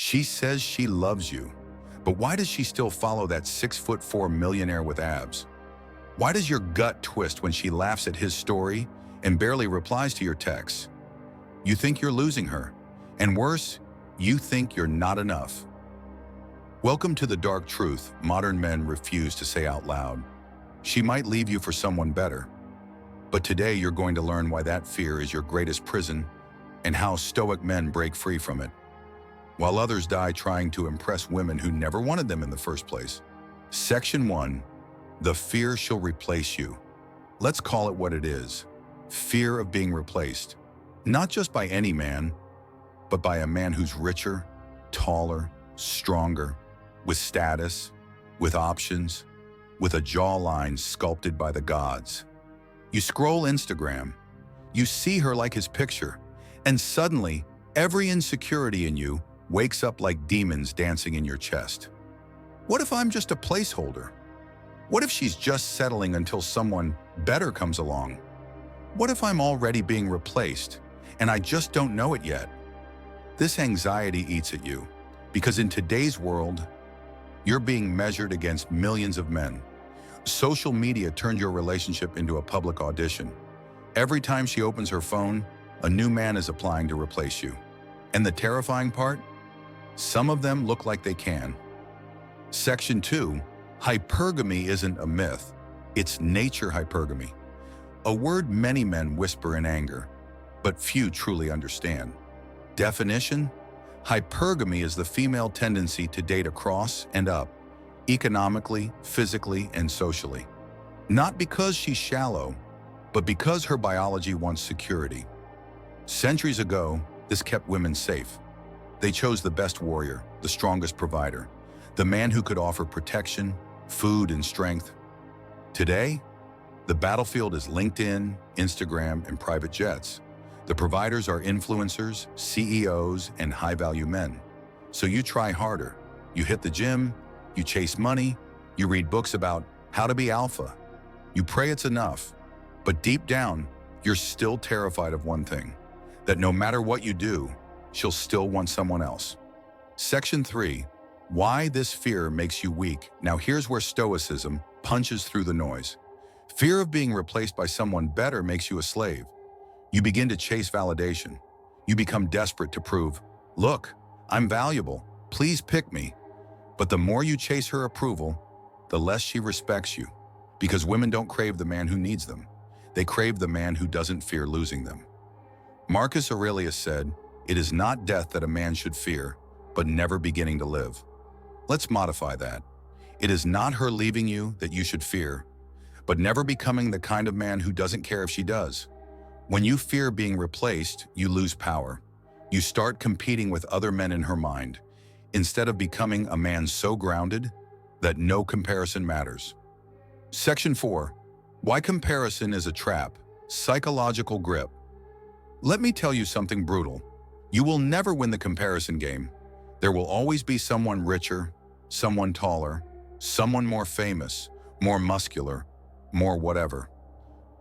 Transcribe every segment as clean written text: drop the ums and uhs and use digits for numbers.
She says she loves you, but why does she still follow that 6'4" millionaire with abs? Why does your gut twist when she laughs at his story and barely replies to your texts? You think you're losing her, and worse, you think you're not enough. Welcome to the dark truth modern men refuse to say out loud. She might leave you for someone better, but today you're going to learn why that fear is your greatest prison and how Stoic men break free from it, while others die trying to impress women who never wanted them in the first place. Section 1. The fear she'll replace you. Let's call it what it is. Fear of being replaced. Not just by any man, but by a man who's richer, taller, stronger, with status, with options, with a jawline sculpted by the gods. You scroll Instagram, you see her like his picture, and suddenly, every insecurity in you wakes up like demons dancing in your chest. What if I'm just a placeholder? What if she's just settling until someone better comes along? What if I'm already being replaced and I just don't know it yet? This anxiety eats at you because in today's world, you're being measured against millions of men. Social media turned your relationship into a public audition. Every time she opens her phone, a new man is applying to replace you. And the terrifying part? Some of them look like they can. Section 2. Hypergamy isn't a myth. It's nature hypergamy. A word many men whisper in anger, but few truly understand. Definition: hypergamy is the female tendency to date across and up, economically, physically, and socially. Not because she's shallow, but because her biology wants security. Centuries ago, this kept women safe. They chose the best warrior, the strongest provider, the man who could offer protection, food, and strength. Today, the battlefield is LinkedIn, Instagram, and private jets. The providers are influencers, CEOs, and high-value men. So you try harder. You hit the gym, you chase money, you read books about how to be alpha. You pray it's enough, but deep down, you're still terrified of one thing, that no matter what you do, she'll still want someone else. Section 3. Why this fear makes you weak. Now here's where Stoicism punches through the noise. Fear of being replaced by someone better makes you a slave. You begin to chase validation. You become desperate to prove, look, I'm valuable, please pick me. But the more you chase her approval, the less she respects you. Because women don't crave the man who needs them. They crave the man who doesn't fear losing them. Marcus Aurelius said, "It is not death that a man should fear, but never beginning to live." Let's modify that. It is not her leaving you that you should fear, but never becoming the kind of man who doesn't care if she does. When you fear being replaced, you lose power. You start competing with other men in her mind, instead of becoming a man so grounded that no comparison matters. Section 4. Why comparison is a trap. Psychological grip. Let me tell you something brutal. You will never win the comparison game. There will always be someone richer, someone taller, someone more famous, more muscular, more whatever.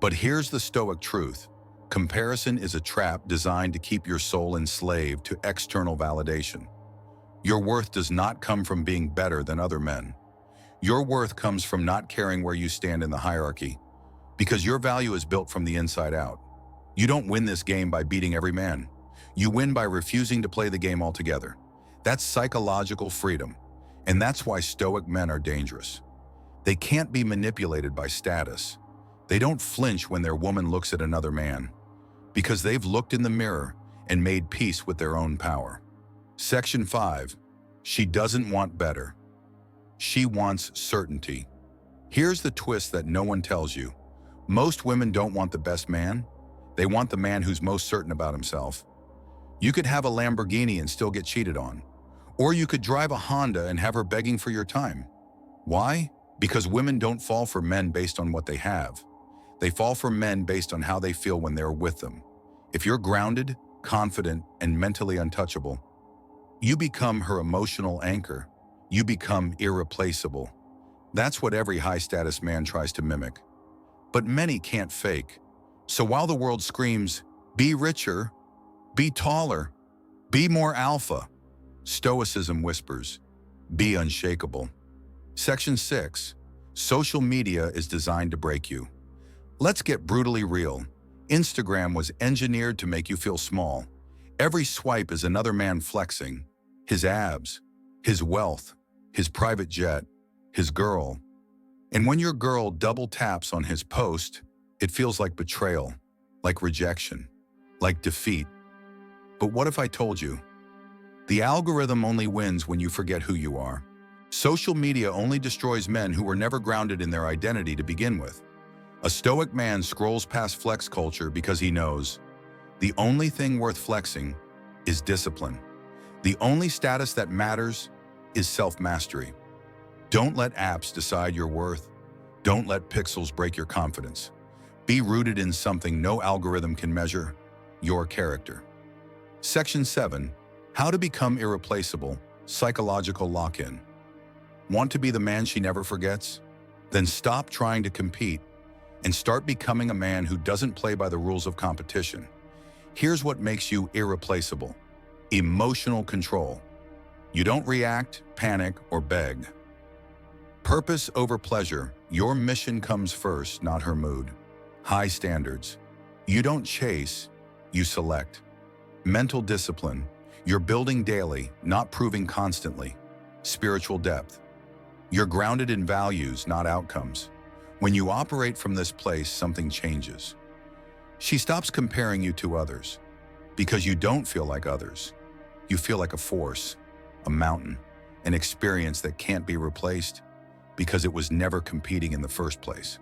But here's the Stoic truth. Comparison is a trap designed to keep your soul enslaved to external validation. Your worth does not come from being better than other men. Your worth comes from not caring where you stand in the hierarchy, because your value is built from the inside out. You don't win this game by beating every man. You win by refusing to play the game altogether. That's psychological freedom, and that's why Stoic men are dangerous. They can't be manipulated by status. They don't flinch when their woman looks at another man, because they've looked in the mirror and made peace with their own power. Section 5. She doesn't want better. She wants certainty. Here's the twist that no one tells you. Most women don't want the best man. They want the man who's most certain about himself. You could have a Lamborghini and still get cheated on. Or you could drive a Honda and have her begging for your time. Why? Because women don't fall for men based on what they have. They fall for men based on how they feel when they're with them. If you're grounded, confident, and mentally untouchable, you become her emotional anchor. You become irreplaceable. That's what every high-status man tries to mimic. But many can't fake. So while the world screams, be richer, be taller, be more alpha, Stoicism whispers, be unshakable. Section 6. Social media is designed to break you. Let's get brutally real. Instagram was engineered to make you feel small. Every swipe is another man flexing. His abs, his wealth, his private jet, his girl. And when your girl double taps on his post, it feels like betrayal, like rejection, like defeat. But what if I told you? The algorithm only wins when you forget who you are. Social media only destroys men who were never grounded in their identity to begin with. A stoic man scrolls past flex culture because he knows the only thing worth flexing is discipline. The only status that matters is self-mastery. Don't let apps decide your worth. Don't let pixels break your confidence. Be rooted in something no algorithm can measure, your character. Section 7. How to become irreplaceable, psychological lock-in. Want to be the man she never forgets? Then stop trying to compete and start becoming a man who doesn't play by the rules of competition. Here's what makes you irreplaceable. Emotional control. You don't react, panic, or beg. Purpose over pleasure. Your mission comes first, not her mood. High standards. You don't chase, you select. Mental discipline. You're building daily, not proving constantly. Spiritual depth. You're grounded in values, not outcomes. When you operate from this place, something changes. She stops comparing you to others because you don't feel like others. You feel like a force, a mountain, an experience that can't be replaced because it was never competing in the first place.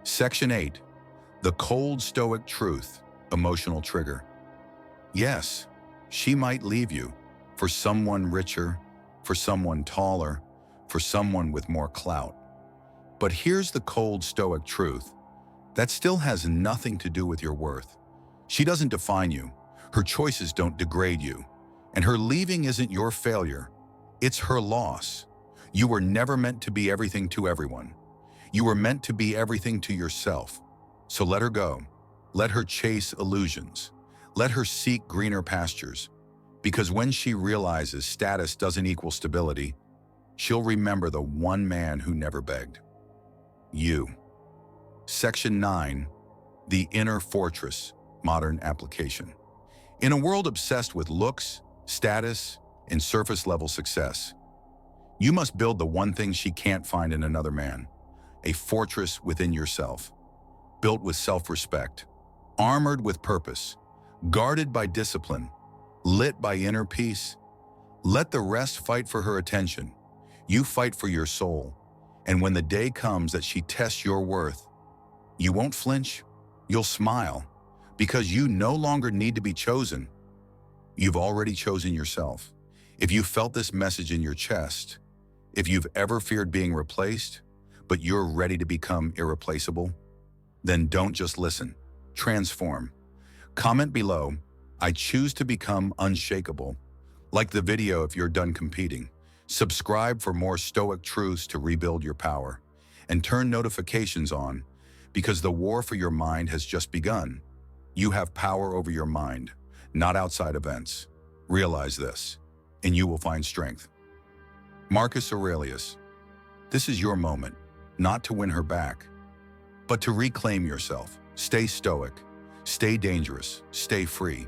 Section 8. The cold stoic truth, emotional trigger. Yes, she might leave you for someone richer, for someone taller, for someone with more clout. But here's the cold stoic truth. That still has nothing to do with your worth. She doesn't define you. Her choices don't degrade you. And her leaving isn't your failure. It's her loss. You were never meant to be everything to everyone. You were meant to be everything to yourself. So let her go. Let her chase illusions. Let her seek greener pastures. Because when she realizes status doesn't equal stability, she'll remember the one man who never begged. You. Section 9. The inner fortress, modern application. In a world obsessed with looks, status, and surface-level success, you must build the one thing she can't find in another man, a fortress within yourself, built with self-respect, armored with purpose, guarded by discipline, lit by inner peace. Let the rest fight for her attention. You fight for your soul. And when the day comes that she tests your worth, you won't flinch, you'll smile, because you no longer need to be chosen. You've already chosen yourself. If you felt this message in your chest, if you've ever feared being replaced, but you're ready to become irreplaceable, then don't just listen, transform. Comment below, I choose to become unshakable. Like the video if you're done competing. Subscribe for more stoic truths to rebuild your power. And turn notifications on, because the war for your mind has just begun. You have power over your mind, not outside events. Realize this, and you will find strength. Marcus Aurelius. This is your moment, not to win her back, but to reclaim yourself. Stay stoic, stay dangerous, stay free.